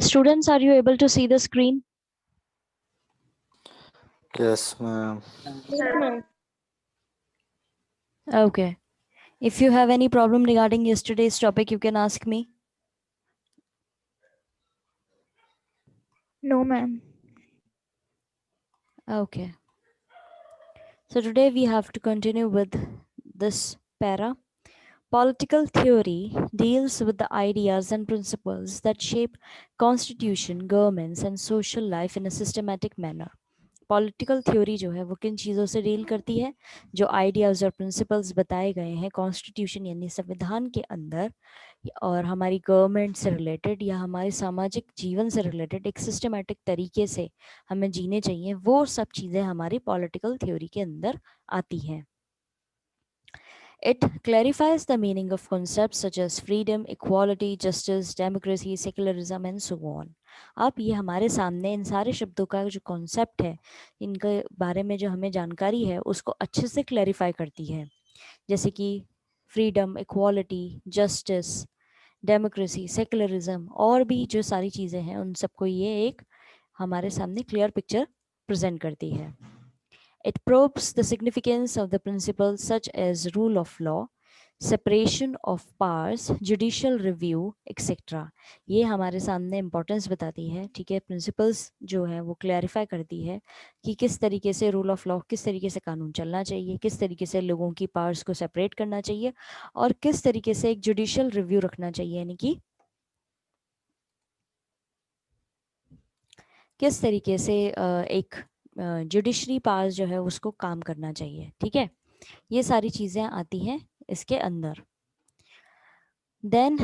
Students, are you able to see the screen? Yes, ma'am. Yes, ma'am. Okay. If you have any problem regarding yesterday's topic, you can ask me. No, ma'am. Okay. So today we have to continue with this para. Political theory deals with the ideas and principles that shape constitution, governments and social life in a systematic manner. Political theory जो है वो किन चीज़ों से deal करती है? जो ideas और प्रिंसिपल्स बताए गए हैं कॉन्स्टिट्यूशन यानी संविधान के अंदर और हमारी गवर्नमेंट से रिलेटेड या हमारे सामाजिक जीवन से रिलेटेड एक सिस्टमेटिक तरीके से हमें जीने चाहिए, वो सब चीज़ें हमारी पॉलिटिकल थ्योरी के अंदर आती हैं. It clarifies the meaning of concepts such as freedom, equality, justice, democracy, secularism and so on. अब ये हमारे सामने इन सारे शब्दों का जो कॉन्सेप्ट है, इनके बारे में जो हमें जानकारी है उसको अच्छे से क्लैरिफाई करती है, जैसे कि freedom, equality, justice, democracy, secularism और भी जो सारी चीज़ें हैं उन सबको ये एक हमारे सामने क्लियर पिक्चर प्रेजेंट करती है. It probes the significance of the principles such as rule of law, separation of powers, judicial review, etc. ये हमारे सामने इम्पोर्टेंस बताती है. ठीक है, प्रिंसिपल्स जो है वो क्लैरिफाई करती है कि किस तरीके से रूल ऑफ लॉ, किस तरीके से कानून चलना चाहिए, किस तरीके से लोगों की पावर्स को सेपरेट करना चाहिए और किस तरीके से एक जुडिशियल रिव्यू रखना चाहिए, यानी कि किस तरीके से एक जुडिशरी पावर्स जो है उसको काम करना चाहिए. ठीक है, ये सारी चीज़ें आती हैं इसके अंदर. Then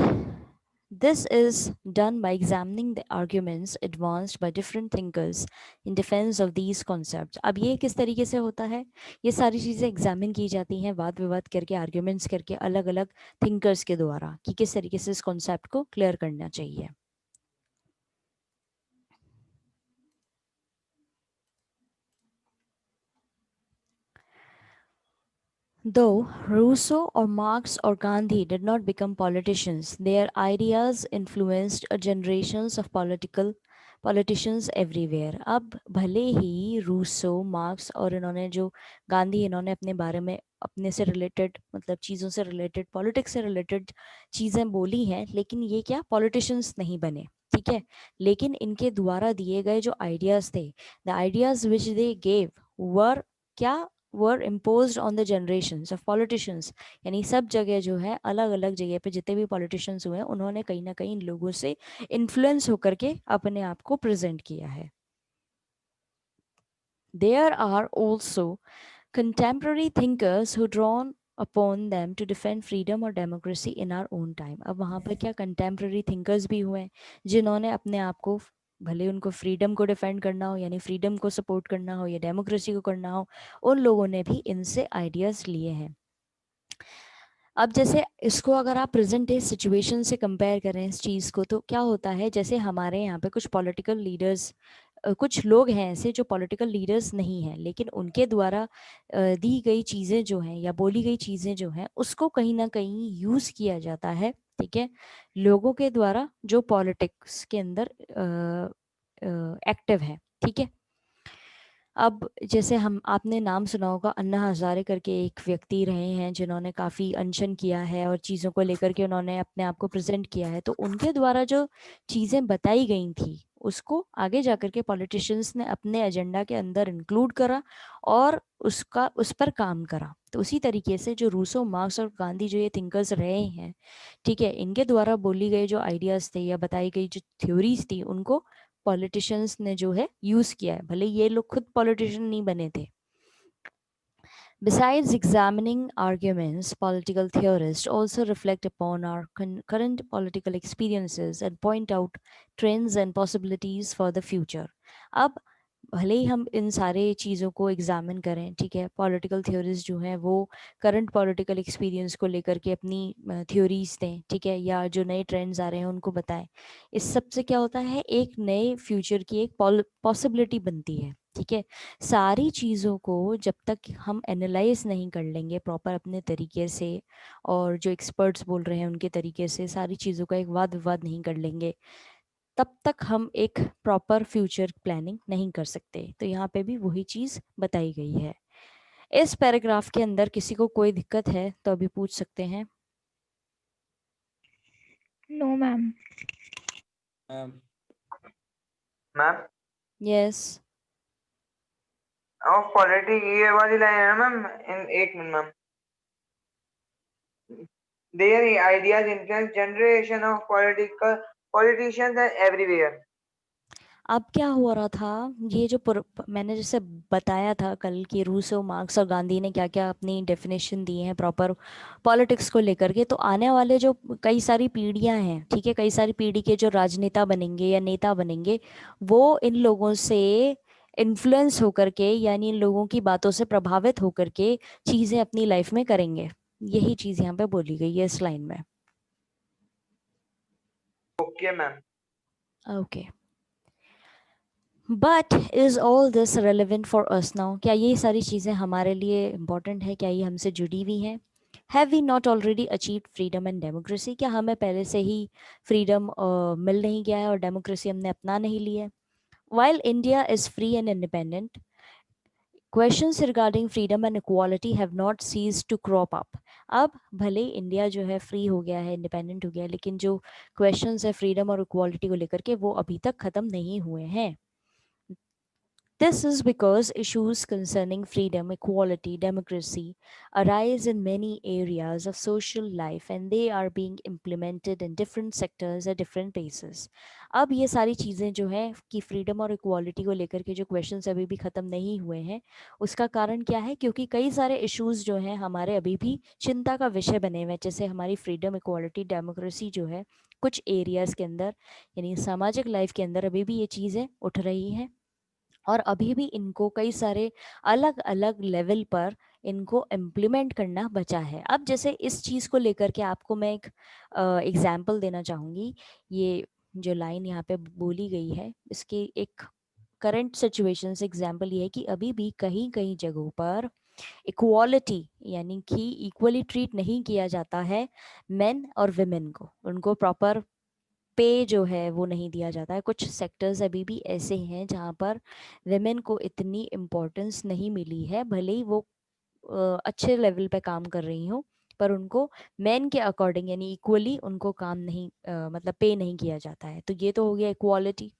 this is done by examining the arguments advanced by different thinkers in defense of these concepts. अब ये किस तरीके से होता है? ये सारी चीज़ें एग्जामिन की जाती हैं वाद विवाद करके, आर्ग्यूमेंट्स करके अलग अलग थिंकर्स के द्वारा कि किस तरीके से इस कॉन्सेप्ट को क्लियर करना चाहिए. Though Rousseau or Marx or Gandhi did not become politicians, their ideas influenced generations of politicians everywhere. अब भले ही रूसो, मार्क्स और इन्होंने जो गांधी, इन्होंने अपने बारे में अपने से रिलेटेड मतलब चीज़ों से रिलेटेड, पॉलिटिक्स से रिलेटेड चीज़ें बोली हैं, लेकिन ये क्या पॉलिटिशियंस नहीं बने. ठीक है, लेकिन इनके द्वारा दिए गए जो आइडियाज़ थे, the ideas which they gave were क्या were imposed on the generations of politicians. यानी सब जगह जो है अलग अलग जगह पे जितने भी politicians हुए हैं उन्होंने कहीं ना कहीं इन लोगों से इन्फ्लुएंस होकर के अपने आप को प्रेजेंट किया है. There are also contemporary thinkers who drawn upon them to defend freedom or democracy in our own time. अब वहाँ पर क्या contemporary thinkers भी हुए जिन्होंने अपने आप को, भले उनको फ्रीडम को डिफेंड करना हो यानी फ्रीडम को सपोर्ट करना हो या डेमोक्रेसी को करना हो, उन लोगों ने भी इनसे आइडियाज़ लिए हैं. अब जैसे इसको अगर आप प्रेजेंट डे सिचुएशन से कंपेयर करें इस चीज़ को, तो क्या होता है, जैसे हमारे यहाँ पे कुछ पॉलिटिकल लीडर्स, कुछ लोग हैं ऐसे जो पॉलिटिकल लीडर्स नहीं हैं, लेकिन उनके द्वारा दी गई चीज़ें जो हैं या बोली गई चीज़ें जो हैं उसको कहीं ना कहीं यूज़ किया जाता है. ठीक है, लोगों के द्वारा जो पॉलिटिक्स के अंदर एक्टिव है. ठीक है, अब जैसे हम, आपने नाम सुना होगा अन्ना हजारे करके एक व्यक्ति रहे हैं जिन्होंने काफ़ी अनशन किया है और चीज़ों को लेकर के उन्होंने अपने आप को प्रेजेंट किया है. तो उनके द्वारा जो चीज़ें बताई गई थी उसको आगे जाकर के पॉलिटिशियंस ने अपने एजेंडा के अंदर इंक्लूड करा और उसका उस पर काम करा. तो उसी तरीके से जो रूसो, मार्क्स और गांधी जो ये थिंकर्स रहे हैं, ठीक है, इनके द्वारा बोली गई जो आइडियाज़ थे या बताई गई जो थ्योरीज थी उनको पॉलिटिशियंस ने जो है यूज किया है, भले ये लोग खुद पॉलिटिशियन नहीं बने थे. Besides examining arguments, political theorists also reflect upon our current political experiences and point out trends and possibilities for the future. अब भले ही हम इन सारे चीज़ों को एग्जामिन करें, ठीक है, पॉलिटिकल थ्योरीज जो हैं वो करंट पॉलिटिकल एक्सपीरियंस को लेकर के अपनी थ्योरीज दें, ठीक है, या जो नए ट्रेंड्स आ रहे हैं उनको बताएं. इस सब से क्या होता है, एक नए फ्यूचर की एक पॉसिबिलिटी बनती है. ठीक है, सारी चीज़ों को जब तक हम एनालाइज नहीं कर लेंगे प्रॉपर अपने तरीके से और जो एक्सपर्ट्स बोल रहे हैं उनके तरीके से सारी चीज़ों का एक वाद विवाद नहीं कर लेंगे, तब तक हम एक प्रॉपर फ्यूचर प्लानिंग नहीं कर सकते। तो यहाँ पे भी वही चीज़ बताई गई है। इस पैराग्राफ के अंदर किसी को कोई दिक्कत है तो अभी पूछ सकते हैं। No ma'am. Ma'am ma'am yes. Of politics ये वाली लाइन है ना मैम, इन एक minute ma'am. Their ideas influence generation of politicians and everywhere. अब क्या हो रहा था, ये जो मैंने जैसे बताया था कल कि रूसो, मार्क्स और गांधी ने क्या क्या अपनी डेफिनेशन दी है प्रॉपर पॉलिटिक्स को लेकर के, तो आने वाले जो कई सारी पीढ़ियां हैं, ठीक है, कई सारी पीढ़ी के जो राजनेता बनेंगे या नेता बनेंगे, वो इन लोगों से इन्फ्लुएंस होकर के, यानी इन लोगों की बातों से प्रभावित होकर के चीज़ें अपनी लाइफ में करेंगे। यही चीज़ यहाँ पे बोली गई है इस लाइन में। Okay ma'am. Okay, but is all this relevant for us now? क्या ये सारी चीज़ें हमारे लिए इम्पोर्टेंट है? क्या ये हमसे जुड़ी हुई हैं? Have we not already achieve freedom and democracy? क्या हमें पहले से ही फ्रीडम मिल नहीं गया है और डेमोक्रेसी हमने अपना नहीं ली है? While India is free and independent, questions regarding freedom and equality have not cease to crop up. अब भले इंडिया जो है फ्री हो गया है, इंडिपेंडेंट हो गया है, लेकिन जो क्वेश्चंस है फ्रीडम और इक्वालिटी को लेकर के वो अभी तक ख़त्म नहीं हुए हैं। This is because issues concerning freedom, equality, democracy arise in many areas of social life and they are being implemented in different sectors at different paces. अब ये सारी चीज़ें जो हैं कि फ्रीडम और इक्वालिटी को लेकर के जो क्वेश्चंस अभी भी ख़त्म नहीं हुए हैं, उसका कारण क्या है? क्योंकि कई सारे इश्यूज जो हैं हमारे अभी भी चिंता का विषय बने हुए हैं। जैसे हमारी फ्रीडम, इक्वालिटी, डेमोक्रेसी जो है कुछ एरियाज़ के अंदर, यानी सामाजिक लाइफ के अंदर अभी भी ये चीज़ें उठ रही हैं और अभी भी इनको कई सारे अलग अलग लेवल पर इनको इम्प्लीमेंट करना बचा है। अब जैसे इस चीज़ को लेकर के आपको मैं एक एग्जाम्पल देना चाहूँगी। ये जो लाइन यहाँ पे बोली गई है इसके एक करंट सिचुएशन से एग्जाम्पल ये है कि अभी भी कहीं कहीं जगहों पर इक्वालिटी, यानी कि इक्वली ट्रीट नहीं किया जाता है मेन और विमेन को, उनको प्रॉपर पे जो है वो नहीं दिया जाता है। कुछ सेक्टर्स अभी भी ऐसे हैं जहाँ पर विमेन को इतनी इम्पोर्टेंस नहीं मिली है, भले ही वो अच्छे लेवल पे काम कर रही हो, पर उनको मेन के अकॉर्डिंग यानी इक्वली उनको काम नहीं मतलब पे नहीं किया जाता है। तो ये तो हो गया इक्वालिटी।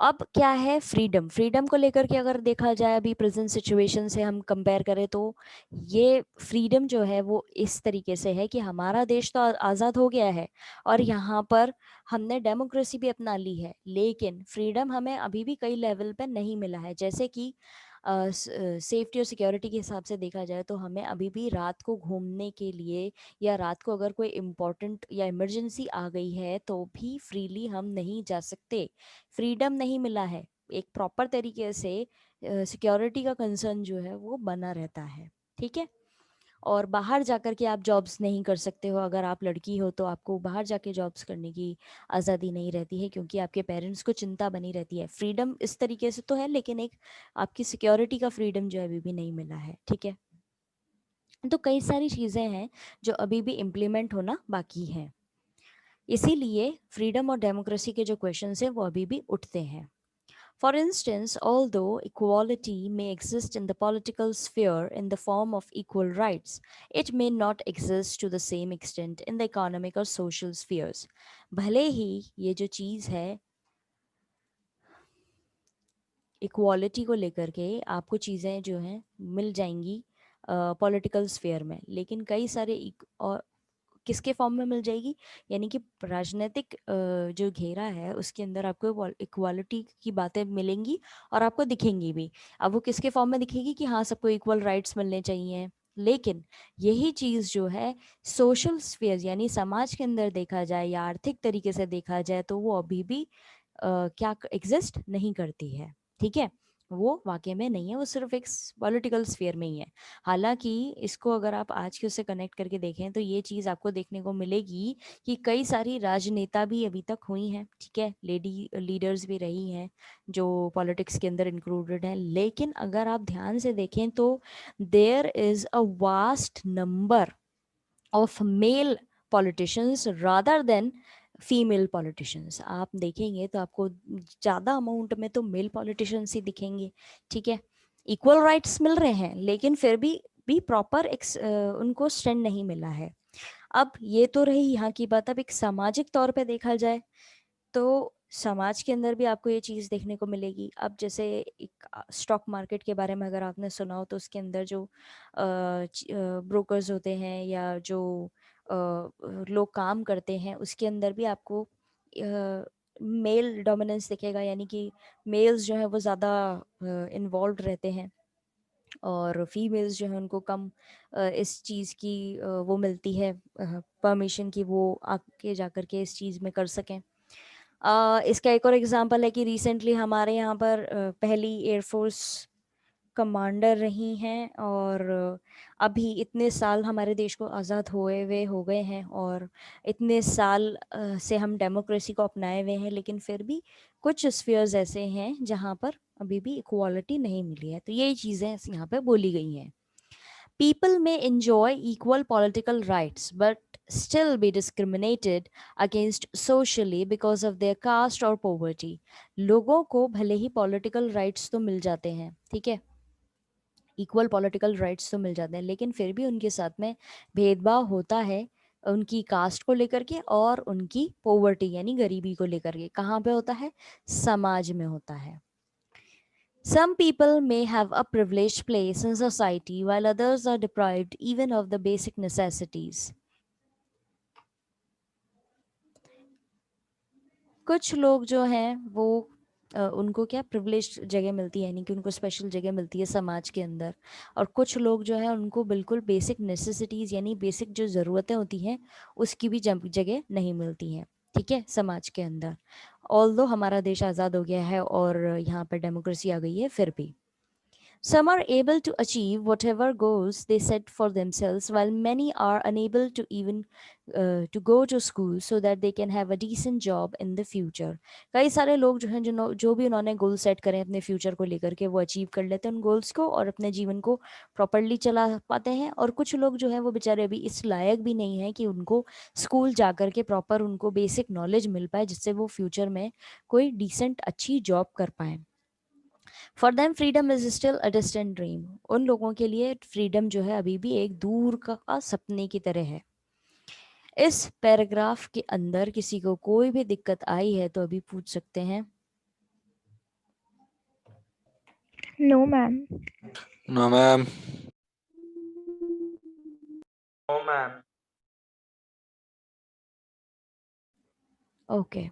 अब क्या है फ्रीडम? फ्रीडम को लेकर के अगर देखा जाए अभी प्रेजेंट सिचुएशन से हम कंपेयर करें तो ये फ्रीडम जो है वो इस तरीके से है कि हमारा देश तो आज़ाद हो गया है और यहाँ पर हमने डेमोक्रेसी भी अपना ली है, लेकिन फ्रीडम हमें अभी भी कई लेवल पे नहीं मिला है। जैसे कि सेफ्टी और सिक्योरिटी के हिसाब से देखा जाए तो हमें अभी भी रात को घूमने के लिए या रात को अगर कोई इम्पोर्टेंट या इमरजेंसी आ गई है तो भी फ्रीली हम नहीं जा सकते, फ्रीडम नहीं मिला है। एक प्रॉपर तरीके से सिक्योरिटी का कंसर्न जो है वो बना रहता है, ठीक है। और बाहर जाकर के आप जॉब्स नहीं कर सकते हो, अगर आप लड़की हो तो आपको बाहर जाके जॉब्स करने की आज़ादी नहीं रहती है क्योंकि आपके पेरेंट्स को चिंता बनी रहती है। फ्रीडम इस तरीके से तो है, लेकिन एक आपकी सिक्योरिटी का फ्रीडम जो है अभी भी नहीं मिला है, ठीक है। तो कई सारी चीज़ें हैं जो अभी भी इम्प्लीमेंट होना बाकी है, इसीलिए फ्रीडम और डेमोक्रेसी के जो क्वेश्चन हैं वो अभी भी उठते हैं। For instance, although equality may exist in the political sphere in the form of equal rights, it may not exist to the same extent in the economic or social spheres. भले ही ये जो चीज़ है इक्वालिटी को लेकर के आपको चीज़ें जो हैं मिल जाएंगी पॉलिटिकल स्फेयर में, लेकिन कई सारे और किसके फॉर्म में मिल जाएगी, यानी कि राजनीतिक जो घेरा है उसके अंदर आपको इक्वालिटी की बातें मिलेंगी और आपको दिखेंगी भी। अब वो किसके फॉर्म में दिखेगी कि हाँ सबको इक्वल राइट्स मिलने चाहिए, लेकिन यही चीज़ जो है सोशल स्फीयर यानी समाज के अंदर देखा जाए या आर्थिक तरीके से देखा जाए तो वो अभी भी क्या एग्जिस्ट नहीं करती है, ठीक है। वो वाकई में नहीं है, वो सिर्फ एक पॉलिटिकल स्फीयर में ही है। हालांकि इसको अगर आप आज के उससे कनेक्ट करके देखें तो ये चीज़ आपको देखने को मिलेगी कि कई सारी राजनेता भी अभी तक हुई हैं, ठीक है, लेडी लीडर्स भी रही हैं जो पॉलिटिक्स के अंदर इंक्लूडेड हैं, लेकिन अगर आप ध्यान से देखें तो there is a vast number of male politicians rather than female politicians, आप देखेंगे तो आपको ज़्यादा अमाउंट में तो मेल पॉलिटिशियंस ही दिखेंगे, ठीक है। इक्वल राइट्स मिल रहे हैं लेकिन फिर भी प्रॉपर उनको स्टैंड नहीं मिला है। अब ये तो रही यहाँ की बात। अब एक सामाजिक तौर पे देखा जाए तो समाज के अंदर भी आपको ये चीज़ देखने को मिलेगी। अब जैसे एक स्टॉक मार्केट के बारे में अगर आपने सुना हो तो उसके अंदर जो ब्रोकर्स होते हैं या जो लोग काम करते हैं उसके अंदर भी आपको मेल डोमिनेंस दिखेगा, यानी कि मेल्स जो है वो ज़्यादा इन्वॉल्व रहते हैं और फीमेल्स जो है उनको कम इस चीज़ की वो मिलती है परमिशन कि वो आगे जा कर के इस चीज़ में कर सकें। इसका एक और एग्जांपल है कि रिसेंटली हमारे यहाँ पर पहली एयरफोर्स कमांडर रही हैं और अभी इतने साल हमारे देश को आज़ाद हुए हुए हो गए हैं और इतने साल से हम डेमोक्रेसी को अपनाए हुए हैं, लेकिन फिर भी कुछ स्फीयर्स ऐसे हैं जहाँ पर अभी भी इक्वालिटी नहीं मिली है। तो यही चीज़ें यहाँ पे बोली गई हैं। People may enjoy equal political rights but still be discriminated against socially because of their caste or poverty. लोगों को भले ही political rights तो मिल जाते हैं, ठीक है, इक्वल पॉलिटिकल राइट्स तो मिल जाते हैं, लेकिन फिर भी उनके साथ में भेदभाव होता है उनकी कास्ट को लेकर के और उनकी पोवर्टी यानी गरीबी को लेकर के। कहाँ पे होता है? समाज में होता है। Some people may have a privileged place in society while others are deprived even of the basic necessities. कुछ लोग जो हैं वो उनको क्या प्रिविलेज जगह मिलती है, यानी कि उनको स्पेशल जगह मिलती है समाज के अंदर, और कुछ लोग जो है उनको बिल्कुल बेसिक नेसेसिटीज़ यानी बेसिक जो ज़रूरतें होती हैं उसकी भी जगह नहीं मिलती हैं, ठीक है, समाज के अंदर। ऑल्दो हमारा देश आज़ाद हो गया है और यहाँ पर डेमोक्रेसी आ गई है, फिर भी some are able to achieve whatever goals they set for themselves, while many are unable to even to go to school so that they can have a decent job in the future. कई सारे लोग जो हैं जो भी उन्होंने goal set करें अपने फ्यूचर को लेकर के वो अचीव कर लेते हैं उन गोल्स को और अपने जीवन को प्रॉपरली चला पाते हैं, और कुछ लोग जो हैं वो बेचारे अभी इस लायक भी नहीं है कि उनको स्कूल जा कर के प्रॉपर उनको बेसिक नॉलेज मिल पाए जिससे वो फ्यूचर में कोई डिसेंट अच्छी जॉब कर पाए। For them freedom is still a distant dream. उन लोगों के लिए फ्रीडम जो है अभी भी एक दूर का सपने की तरह है। इस पैराग्राफ के अंदर किसी को कोई भी दिक्कत आई है तो अभी पूछ सकते हैं। No, ma'am. No, ma'am. No, ma'am. Okay.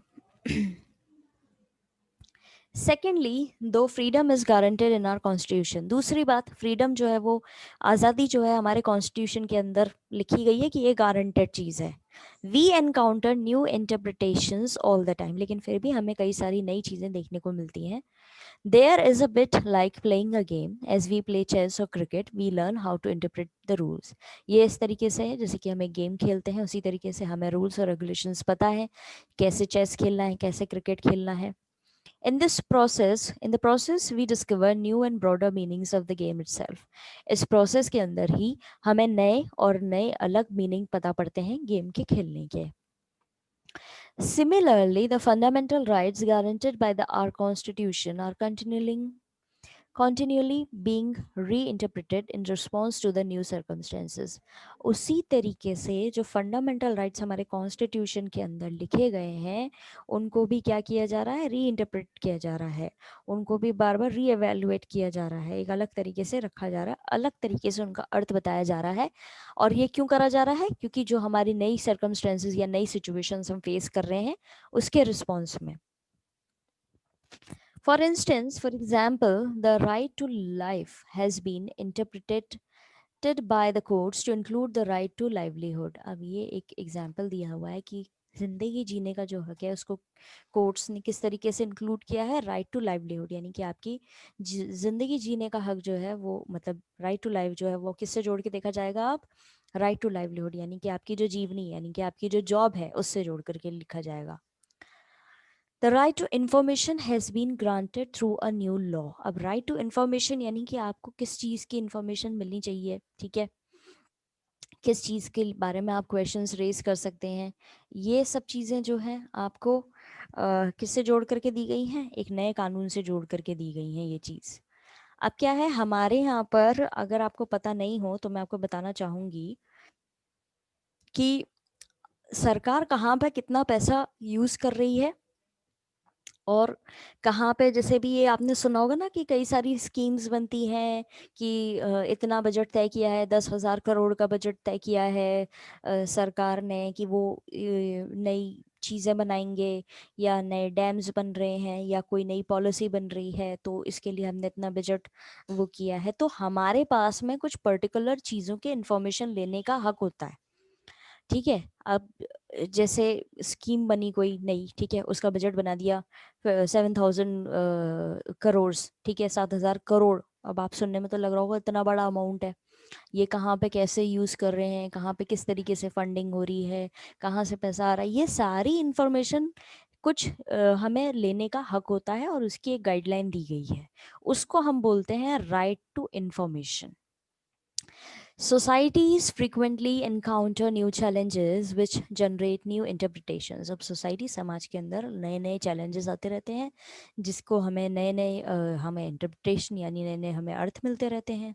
Secondly, दो freedom is guaranteed in our constitution. दूसरी बात, फ्रीडम जो है वो आज़ादी जो है हमारे कॉन्स्टिट्यूशन के अंदर लिखी गई है कि ये गारंटेड चीज़ है। We encounter new interpretations all the time, लेकिन फिर भी हमें कई सारी नई चीज़ें देखने को मिलती हैं। There is a bit like playing a game, as we play chess और cricket we learn how to interpret the rules. ये इस तरीके से है जैसे कि हमें गेम खेलते हैं उसी तरीके से हमें रूल्स और रेगुलेशंस पता है, कैसे चेस खेलना है, कैसे क्रिकेट खेलना है। In the process, we discover new and broader meanings of the game itself. इस प्रोसेस के अंदर ही हमें नए और नए अलग मीनिंग पता पड़ते हैं गेम के खेलने के। Similarly, the fundamental rights guaranteed by our constitution are continually being reinterpreted in response to the new circumstances. उसी तरीके से जो फंडामेंटल राइट्स हमारे कॉन्स्टिट्यूशन के अंदर लिखे गए हैं उनको भी क्या किया जा रहा है? रीइंटरप्रेट किया जा रहा है, उनको भी बार बार रीएवैल्यूएट किया जा रहा है, एक अलग तरीके से रखा जा रहा है, अलग तरीके से उनका अर्थ बताया जा रहा है। और ये क्यों करा जा रहा है? क्योंकि जो हमारी नई सर्कमस्टेंसेज या नई सिचुएशंस हम फेस कर रहे हैं उसके रिस्पॉन्स में। For instance, for example, the right to life has been interpreted by the courts to include the right to livelihood. अब ये एक एग्जाम्पल दिया हुआ है कि जिंदगी जीने का जो हक है उसको कोर्ट्स ने किस तरीके से इंक्लूड किया है, राइट टू लाइवलीहुड, यानी कि आपकी जिंदगी जीने का हक जो है वो मतलब राइट टू लाइफ जो है वो किससे जोड़ के देखा जाएगा? आप राइट टू लाइवलीहुड यानी कि आपकी जो जीवनी यानी कि आपकी जो जॉब है उससे जोड़ करके लिखा जाएगा। The right to information has been granted through a new law. अब right to information यानी कि आपको किस चीज़ की information मिलनी चाहिए, ठीक है, किस चीज़ के बारे में आप क्वेश्चंस रेज कर सकते हैं, ये सब चीज़ें जो हैं आपको किससे जोड़ करके दी गई हैं, एक नए कानून से जोड़ करके दी गई हैं ये चीज़। अब क्या है हमारे यहाँ पर, अगर आपको पता नहीं हो तो मैं आपको बताना चाहूँगी कि सरकार कहाँ पे कितना पैसा यूज़ कर रही है और कहाँ पे, जैसे भी ये आपने सुना होगा ना कि कई सारी स्कीम्स बनती हैं कि इतना बजट तय किया है, 10,000 करोड़ का बजट तय किया है सरकार ने कि वो नई चीज़ें बनाएंगे या नए डैम्स बन रहे हैं या कोई नई पॉलिसी बन रही है, तो इसके लिए हमने इतना बजट वो किया है। तो हमारे पास में कुछ पर्टिकुलर चीज़ों के इंफॉर्मेशन लेने का हक होता है, ठीक है। अब जैसे स्कीम बनी कोई नई, ठीक है, उसका बजट बना दिया 7,000 करोड़, ठीक है, 7,000 करोड़। अब आप सुनने में तो लग रहा होगा इतना बड़ा अमाउंट है, ये कहाँ पे कैसे यूज़ कर रहे हैं, कहाँ पे किस तरीके से फंडिंग हो रही है, कहाँ से पैसा आ रहा है, ये सारी इंफॉर्मेशन कुछ हमें लेने का हक होता है और उसकी एक गाइडलाइन दी गई है, उसको हम बोलते हैं right to information. Societies frequently encounter new challenges which generate new interpretations. अब सोसाइटी समाज के अंदर नए नए challenges आते रहते हैं जिसको हमें नए नए हमें interpretation यानी नए नए हमें अर्थ मिलते रहते हैं।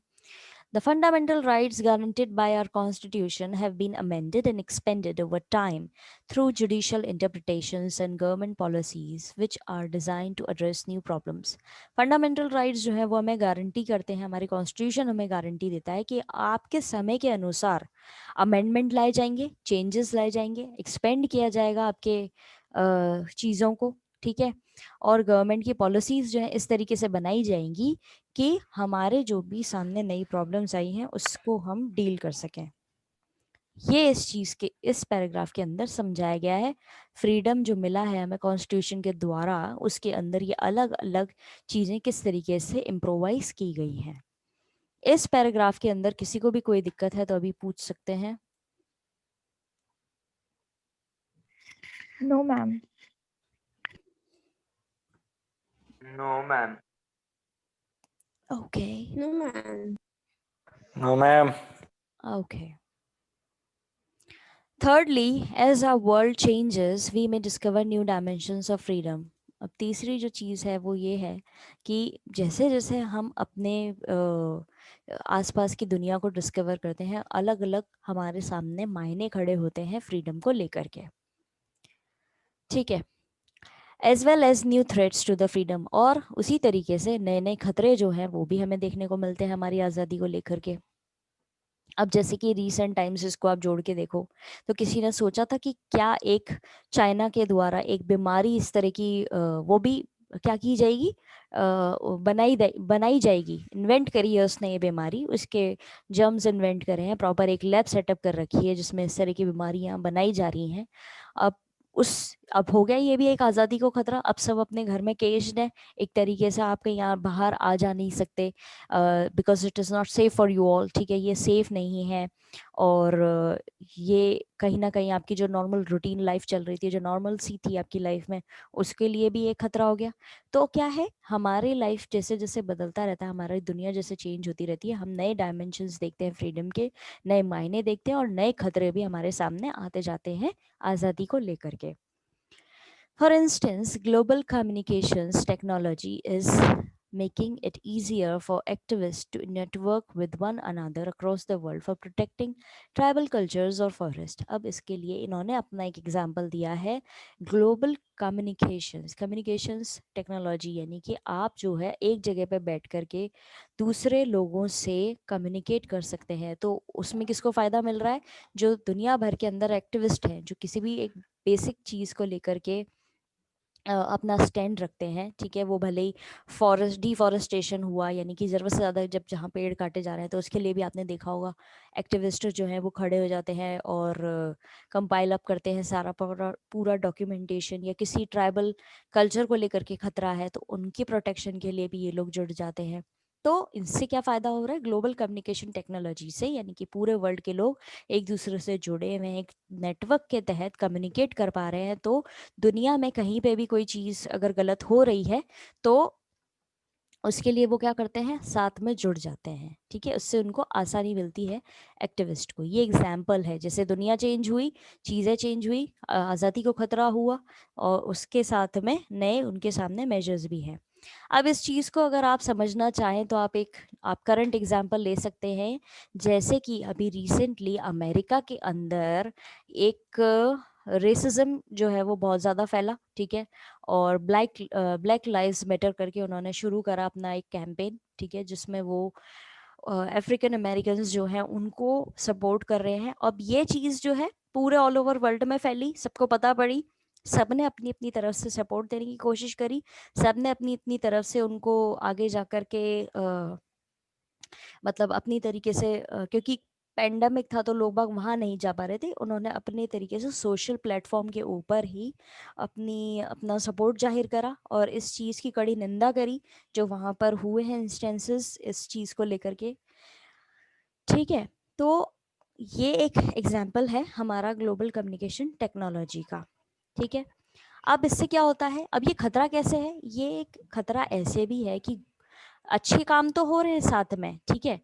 The fundamental rights guaranteed by our Constitution have been amended and expanded over time through judicial interpretations and government policies which are designed to address new problems. Fundamental rights जो है वो हमें गारंटी करते हैं, हमारी कॉन्स्टिट्यूशन हमें guarantee देता है कि आपके समय के अनुसार अमेंडमेंट लाए जाएंगे, चेंजेस लाए जाएंगे, एक्सपेंड किया जाएगा आपके चीज़ों को, ठीक है, और गवर्नमेंट की पॉलिसीज़ जो है इस तरीके से बनाई जाएंगी कि हमारे जो भी सामने नई प्रॉब्लम्स आई हैं उसको हम डील कर सकें। ये इस चीज़ के इस पैराग्राफ के अंदर समझाया गया है। फ्रीडम जो मिला है हमें कॉन्स्टिट्यूशन के द्वारा, उसके अंदर ये अलग अलग चीज़ें किस तरीके से इम्प्रोवाइज की गई हैं। इस पैराग्राफ के अंदर किसी को भी कोई दिक्कत है तो अभी पूछ सकते हैं। No, ma'am. No, ma'am. Okay No, ma'am. No, ma'am. Okay. Thirdly, as our world changes, we may discover new dimensions of freedom. अब तीसरी जो चीज़ है वो ये है कि जैसे जैसे हम अपने आसपास की दुनिया को डिस्कवर करते हैं, अलग अलग हमारे सामने मायने खड़े होते हैं फ्रीडम को लेकर के, ठीक है, as well as new threats to the freedom, और उसी तरीके से नए नए खतरे जो हैं वो भी हमें देखने को मिलते हैं हमारी आज़ादी को लेकर के। अब जैसे कि रीसेंट टाइम्स इसको आप जोड़ के देखो तो किसी ने सोचा था कि क्या एक चाइना के द्वारा एक बीमारी इस तरह की वो भी क्या की जाएगी, बनाई जाएगी, इन्वेंट करी है उसने ये बीमारी, उसके जर्म्स इन्वेंट करे हैं, प्रॉपर एक लैब सेटअप कर रखी है जिसमें इस तरह की बीमारियां बनाई जा रही हैं। अब उस अब हो गया ये भी एक आज़ादी को खतरा, अब सब अपने घर में केज्ड है एक तरीके से, आप कहीं यहाँ बाहर आ जा नहीं सकते because it is not safe for you all, ठीक है, ये सेफ नहीं है। और ये कहीं ना कहीं आपकी जो नॉर्मल रूटीन लाइफ चल रही थी, जो नॉर्मल सी थी आपकी लाइफ में, उसके लिए भी एक खतरा हो गया। तो क्या है, हमारी लाइफ जैसे जैसे बदलता रहता है, हमारी दुनिया जैसे चेंज होती रहती है, हम नए डायमेंशंस देखते हैं फ्रीडम के, नए मायने देखते हैं और नए खतरे भी हमारे सामने आते जाते हैं आज़ादी को लेकर के। For instance, global communications technology is making it easier for activists to network with one another across the world for protecting tribal cultures or forest. अब इसके लिए इन्होंने अपना एक एग्जाम्पल दिया है, ग्लोबल कम्युनिकेशंस टेक्नोलॉजी, यानी कि आप जो है एक जगह पे बैठ करके दूसरे लोगों से कम्युनिकेट कर सकते हैं। तो उसमें किसको फ़ायदा मिल रहा है, जो दुनिया भर के अंदर एक्टिविस्ट हैं, जो किसी भी एक बेसिक चीज़ को लेकर के अपना स्टैंड रखते हैं, ठीक है, वो भले ही डिफॉरेस्टेशन हुआ, यानी कि ज़रूरत से ज़्यादा जब जहाँ पेड़ काटे जा रहे हैं तो उसके लिए भी आपने देखा होगा एक्टिविस्ट जो हैं वो खड़े हो जाते हैं और कंपाइल अप करते हैं सारा पूरा पूरा डॉक्यूमेंटेशन, या किसी ट्राइबल कल्चर को लेकर के खतरा है तो उनकी प्रोटेक्शन के लिए भी ये लोग जुड़ जाते हैं। तो इससे क्या फ़ायदा हो रहा है, ग्लोबल कम्युनिकेशन टेक्नोलॉजी से, यानी कि पूरे वर्ल्ड के लोग एक दूसरे से जुड़े हुए हैं, एक नेटवर्क के तहत कम्युनिकेट कर पा रहे हैं। तो दुनिया में कहीं पे भी कोई चीज़ अगर गलत हो रही है तो उसके लिए वो क्या करते हैं, साथ में जुड़ जाते हैं, ठीक है, उससे उनको आसानी मिलती है एक्टिविस्ट को। ये एग्जाम्पल है, जैसे दुनिया चेंज हुई, चीज़ें चेंज हुई, आज़ादी को खतरा हुआ, और उसके साथ में नए उनके सामने मेजर्स भी हैं। अब इस चीज़ को अगर आप समझना चाहें तो आप करंट एग्जाम्पल ले सकते हैं, जैसे कि अभी रिसेंटली अमेरिका के अंदर एक रेसिज्म जो है वो बहुत ज़्यादा फैला, ठीक है, और ब्लैक लाइव्स मैटर करके उन्होंने शुरू करा अपना एक कैंपेन, ठीक है, जिसमें वो अफ्रीकन अमेरिकन्स जो हैं उनको सपोर्ट कर रहे हैं। अब ये चीज़ जो है पूरे ऑल ओवर वर्ल्ड में फैली, सबको पता पड़ी, सबने अपनी अपनी तरफ से सपोर्ट देने की कोशिश करी, सबने अपनी अपनी तरफ से उनको आगे जा कर के मतलब अपनी तरीके से क्योंकि पेंडेमिक था तो लोग बाग वहाँ नहीं जा पा रहे थे, उन्होंने अपने तरीके से सोशल प्लेटफॉर्म के ऊपर ही अपना सपोर्ट जाहिर करा और इस चीज़ की कड़ी निंदा करी जो वहाँ पर हुए हैं इंस्टेंसेस इस चीज़ को लेकर के, ठीक है। तो ये एक एग्जाम्पल है हमारा ग्लोबल कम्युनिकेशन टेक्नोलॉजी का, ठीक है। अब इससे क्या होता है, अब ये खतरा कैसे है, ये एक खतरा ऐसे भी है कि अच्छे काम तो हो रहे हैं साथ में, ठीक है,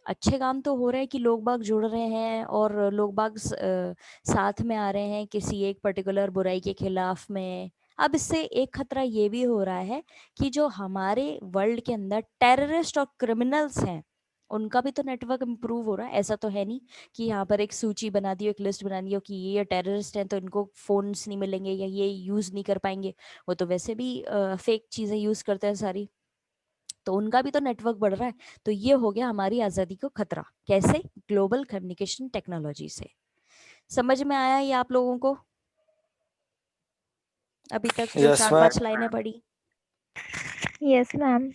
अच्छे काम तो हो रहे हैं कि लोग बाग जुड़ रहे हैं और लोग बाग साथ में आ रहे हैं किसी एक पर्टिकुलर बुराई के खिलाफ में। अब इससे एक खतरा ये भी हो रहा है कि जो हमारे वर्ल्ड के अंदर टेररिस्ट और क्रिमिनल्स हैं उनका भी तो नेटवर्क इम्प्रूव हो रहा है। ऐसा तो है नहीं कि यहाँ पर एक सूची बना दी हो, एक लिस्ट बना दी हो कि ये टेररिस्ट हैं तो इनको फोन्स नहीं मिलेंगे या ये यूज़ नहीं कर पाएंगे, वो तो वैसे भी फेक चीज़ें यूज़ करते हैं सारी, तो उनका भी तो नेटवर्क बढ़ रहा है। तो ये हो गया हमारी आज़ादी को खतरा, कैसे, ग्लोबल कम्युनिकेशन टेक्नोलॉजी से। समझ में आया ये आप लोगों को अभी तक जो Yes, चार ma'am. पांच लाइनें पढ़ी? Yes, ma'am.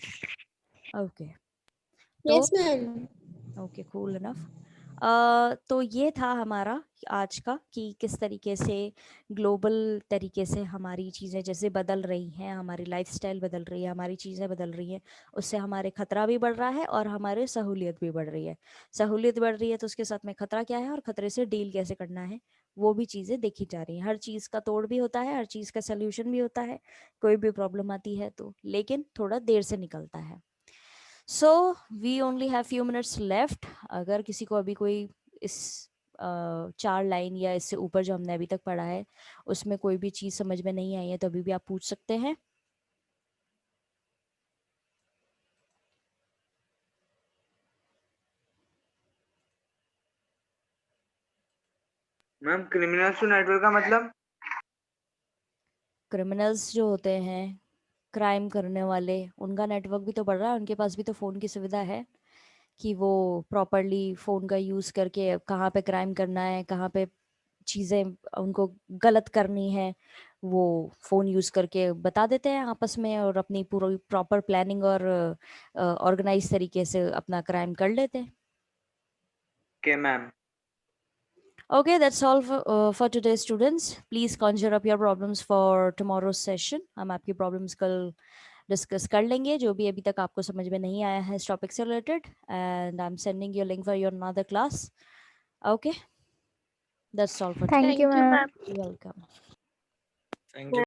ओके, Yes, तो ma'am. Okay, cool enough. तो ये था हमारा आज का कि किस तरीके से ग्लोबल तरीके से हमारी चीज़ें जैसे बदल रही हैं, हमारी लाइफस्टाइल बदल रही है, हमारी चीज़ें बदल रही हैं, उससे हमारे खतरा भी बढ़ रहा है और हमारे सहूलियत भी बढ़ रही है। सहूलियत बढ़ रही है तो उसके साथ में खतरा क्या है और खतरे से डील कैसे करना है, वो भी चीज़ें देखी जा रही हैं। हर चीज़ का तोड़ भी होता है, हर चीज़ का सोल्यूशन भी होता है, कोई भी प्रॉब्लम आती है तो, लेकिन थोड़ा देर से निकलता है। So we only have few minutes left. अगर किसी को अभी कोई इस 4 लाइन या इससे ऊपर जो हमने अभी तक पढ़ा है उसमें कोई भी चीज़ समझ में नहीं आई है तो अभी भी आप पूछ सकते हैं। मैम क्रिमिनल्स टू नेटवर्क का मतलब? क्रिमिनल्स जो होते हैं, क्राइम करने वाले, उनका नेटवर्क भी तो बढ़ रहा है, उनके पास भी तो फ़ोन की सुविधा है कि वो प्रॉपरली फ़ोन का यूज़ करके कहाँ पे क्राइम करना है, कहाँ पे चीज़ें उनको गलत करनी है, वो फ़ोन यूज़ करके बता देते हैं आपस में और अपनी पूरी प्रॉपर प्लानिंग और ऑर्गेनाइज तरीके से अपना क्राइम कर लेते हैं। Okay, ma'am. Okay, that's all for today, students. Please conjure up your problems for tomorrow's session. हम आपकी problems कल डिस्कस कर लेंगे जो भी अभी तक आपको समझ में नहीं आया है इस टॉपिक से related, and I am sending you link for your another class. Okay, that's all for today. Thank you, Thank you, ma'am. ma'am. You're welcome. Thank you.